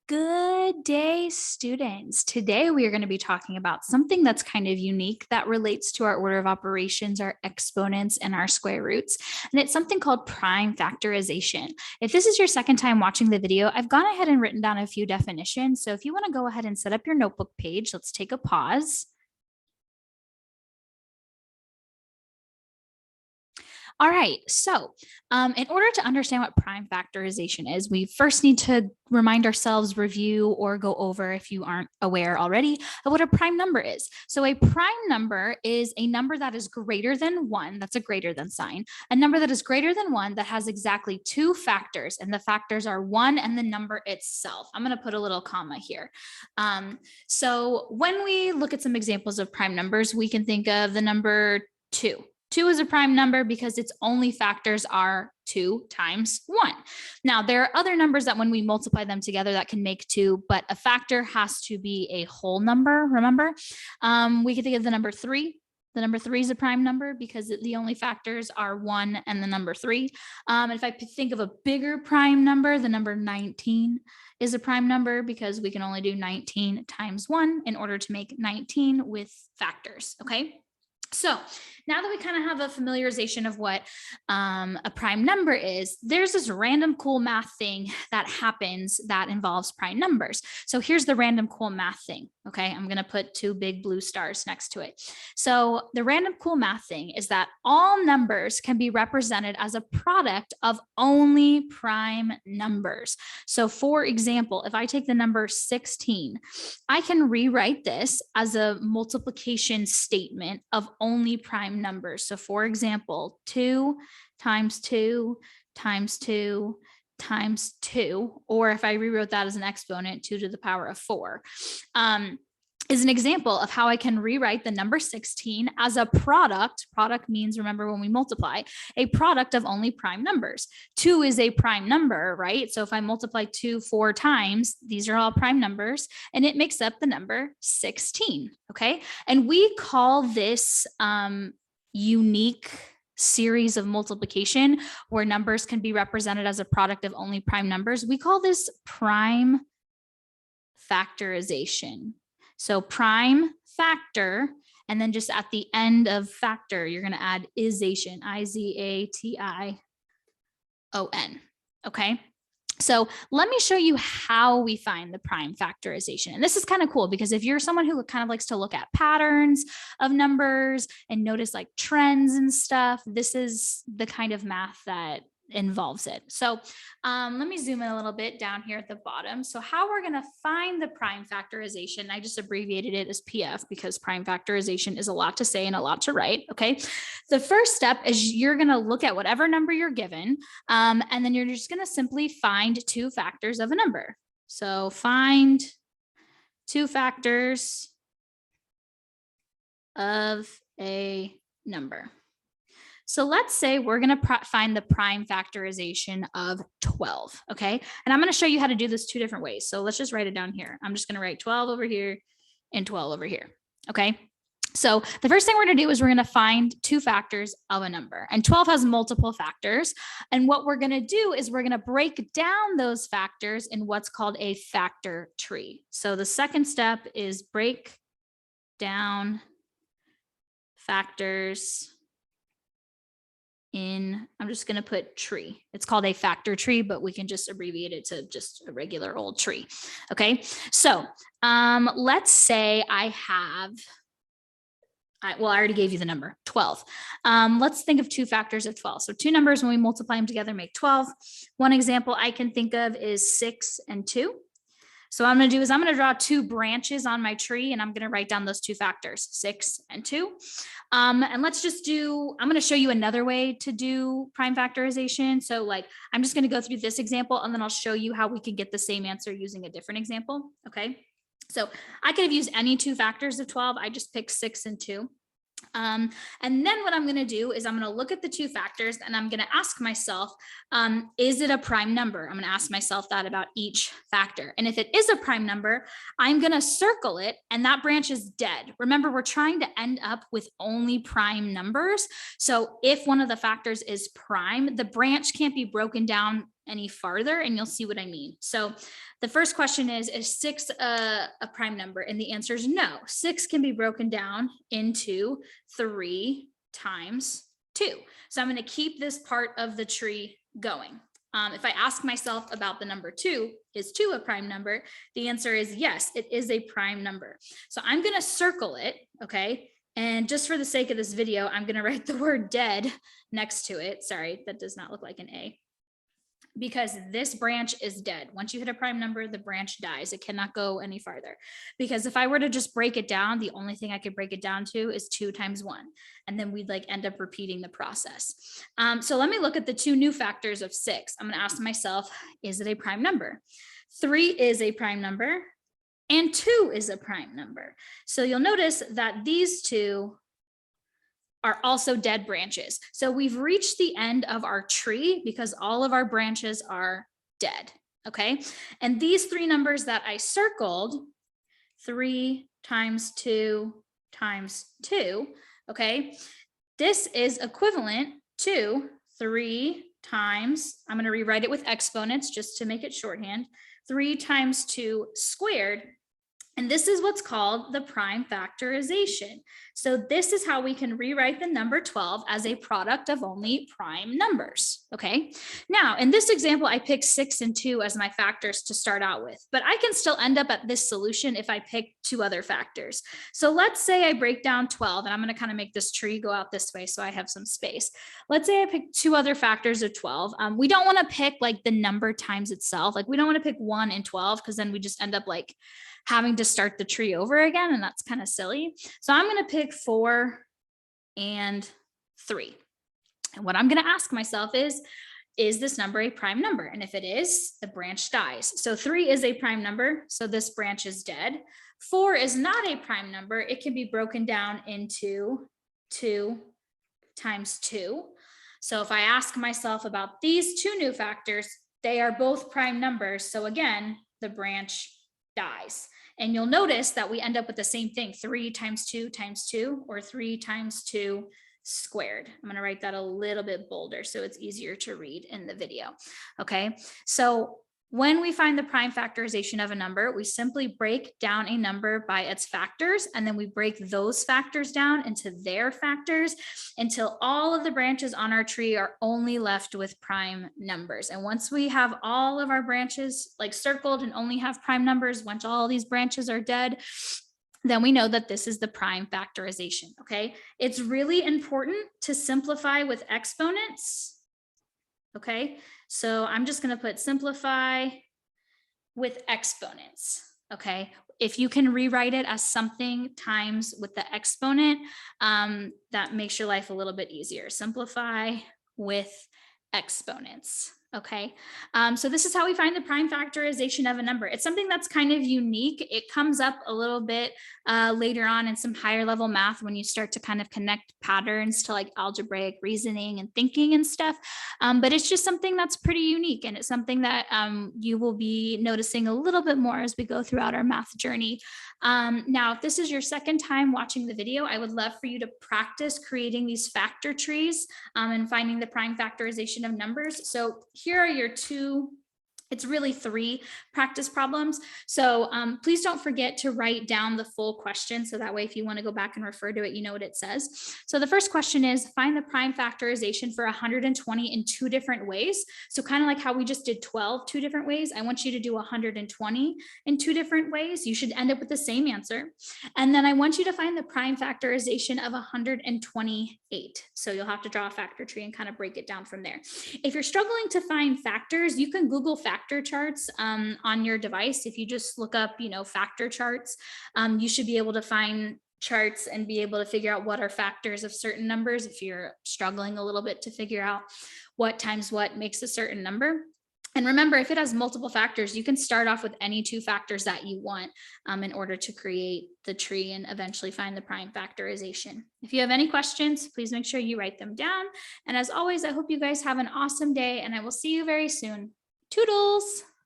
Good day, students. Today we are going to be talking about something that's kind of unique that relates to our order of operations, our exponents, and our square roots. And it's something called prime factorization. If this is your second time watching the video, I've gone ahead and written down a few definitions. So if you want to go ahead and set up your notebook page, let's take a pause. All right, so in order to understand what prime factorization is, we first need to remind ourselves, review, or go over, if you aren't aware already, of what a prime number is. So a prime number is a number that is greater than one, that's a greater than sign, a number that is greater than one that has exactly two factors, and the factors are one and the number itself. I'm gonna put a little comma here. So when we look at some examples of prime numbers, we can think of the number 2. 2 is a prime number because its only factors are 2 times 1. Now, there are other numbers that when we multiply them together that can make 2, but a factor has to be a whole number, remember? We can think of the number 3. The number 3 is a prime number because the only factors are 1 and the number 3. If I think of a bigger prime number, the number 19 is a prime number because we can only do 19 times 1 in order to make 19 with factors, okay? So now that we kind of have a familiarization of what a prime number is, there's this random cool math thing that happens that involves prime numbers. So here's the random cool math thing. Okay, I'm going to put 2 big blue stars next to it. So the random cool math thing is that all numbers can be represented as a product of only prime numbers. So for example, if I take the number 16, I can rewrite this as a multiplication statement of only prime numbers. So for example, 2 times 2 times 2 times 2, or if I rewrote that as an exponent, 2 to the power of 4, is an example of how I can rewrite the number 16 as a product. Product means, remember, when we multiply, a product of only prime numbers. 2 is a prime number, right? So if I multiply 2 4 times, these are all prime numbers, and it makes up the number 16, okay? And we call this unique series of multiplication where numbers can be represented as a product of only prime numbers. We call this prime factorization. So prime factor, and then just at the end of factor, you're going to add ization, I-Z-A-T-I-O-N, okay? So let me show you how we find the prime factorization. And this is kind of cool because if you're someone who kind of likes to look at patterns of numbers and notice like trends and stuff, this is the kind of math that involves it. So let me zoom in a little bit down here at the bottom. So how we're going to find the prime factorization, I just abbreviated it as PF because prime factorization is a lot to say and a lot to write. Okay. The first step is you're going to look at whatever number you're given, and then you're just going to simply find 2 factors of a number. So find 2 factors of a number. So let's say we're going to find the prime factorization of 12, okay? And I'm going to show you how to do this 2 different ways. So let's just write it down here. I'm just going to write 12 over here and 12 over here, okay? So the first thing we're going to do is we're going to find 2 factors of a number, and 12 has multiple factors. And what we're going to do is we're going to break down those factors in what's called a factor tree. So the second step is break down factors in, I'm just going to put tree. It's called a factor tree, but we can just abbreviate it to just a regular old tree. Okay. So let's say I have, well, I already gave you the number 12. Let's think of 2 factors of 12. So 2 numbers, when we multiply them together, make 12. One example I can think of is 6 and 2. So what I'm going to do is I'm going to draw 2 branches on my tree, and I'm going to write down those 2 factors, 6 and 2. And let's just do, I'm going to show you another way to do prime factorization. So like, I'm just going to go through this example, and then I'll show you how we can get the same answer using a different example. Okay. So I could have used any 2 factors of 12. I just picked 6 and 2. And then what I'm going to do is I'm going to look at the 2 factors, and I'm going to ask myself, is it a prime number? I'm going to ask myself that about each factor. And if it is a prime number, I'm going to circle it, and that branch is dead. Remember, we're trying to end up with only prime numbers. So if one of the factors is prime, the branch can't be broken down any farther, and you'll see what I mean. So the first question is 6 a prime number? And the answer is no. 6 can be broken down into 3 times 2. So I'm going to keep this part of the tree going. If I ask myself about the number 2, is 2 a prime number? The answer is yes, it is a prime number. So I'm going to circle it, okay? And just for the sake of this video, I'm going to write the word dead next to it. Sorry, that does not look like an A. Because this branch is dead. Once you hit a prime number, the branch dies. It cannot go any farther. Because if I were to just break it down, the only thing I could break it down to is 2 times 1. And then we'd like end up repeating the process. So let me look at the 2 new factors of 6. I'm going to ask myself, is it a prime number? 3 is a prime number and 2 is a prime number. So you'll notice that these 2 are also dead branches. So we've reached the end of our tree because all of our branches are dead, okay? And these 3 numbers that I circled, 3 times 2 times 2, okay? This is equivalent to 3 times, I'm gonna rewrite it with exponents just to make it shorthand, 3 times 2 squared. And this is what's called the prime factorization. So this is how we can rewrite the number 12 as a product of only prime numbers, okay? Now, in this example, I picked 6 and 2 as my factors to start out with, but I can still end up at this solution if I pick 2 other factors. So let's say I break down 12, and I'm gonna kind of make this tree go out this way so I have some space. Let's say I pick 2 other factors of 12. We don't wanna pick like the number times itself. Like we don't wanna pick 1 and 12 because then we just end up like having to start the tree over again, and that's kind of silly. So I'm going to pick 4 and 3. And what I'm going to ask myself is this number a prime number? And if it is, the branch dies. So 3 is a prime number, so this branch is dead. 4 is not a prime number. It can be broken down into 2 times 2. So if I ask myself about these 2 new factors, they are both prime numbers. So again, the branch dies. And you'll notice that we end up with the same thing, 3 times 2 times 2, or 3 times 2 squared. I'm going to write that a little bit bolder so it's easier to read in the video. Okay, so when we find the prime factorization of a number, we simply break down a number by its factors, and then we break those factors down into their factors until all of the branches on our tree are only left with prime numbers. And once we have all of our branches like circled and only have prime numbers, once all these branches are dead, then we know that this is the prime factorization, okay? It's really important to simplify with exponents, okay? So I'm just going to put simplify with exponents, okay? If you can rewrite it as something times with the exponent, that makes your life a little bit easier. Simplify with exponents, okay? So this is how we find the prime factorization of a number. It's something that's kind of unique. It comes up a little bit later on in some higher level math when you start to kind of connect patterns to like algebraic reasoning and thinking and stuff. But it's just something that's pretty unique, and it's something that you will be noticing a little bit more as we go throughout our math journey. Now, if this is your second time watching the video, I would love for you to practice creating these factor trees and finding the prime factorization of numbers. So here are your 2, it's really 3 practice problems. So please don't forget to write down the full question. So that way, if you want to go back and refer to it, you know what it says. So the first question is find the prime factorization for 120 in 2 different ways. So kind of like how we just did 12 2 different ways, I want you to do 120 in 2 different ways. You should end up with the same answer. And then I want you to find the prime factorization of 128. So you'll have to draw a factor tree and kind of break it down from there. If you're struggling to find factors, you can Google factor charts on your device. If you just look up, factor charts, you should be able to find charts and be able to figure out what are factors of certain numbers if you're struggling a little bit to figure out what times what makes a certain number. And remember, if it has multiple factors, you can start off with any 2 factors that you want in order to create the tree and eventually find the prime factorization. If you have any questions, please make sure you write them down. And as always, I hope you guys have an awesome day, and I will see you very soon. Toodles!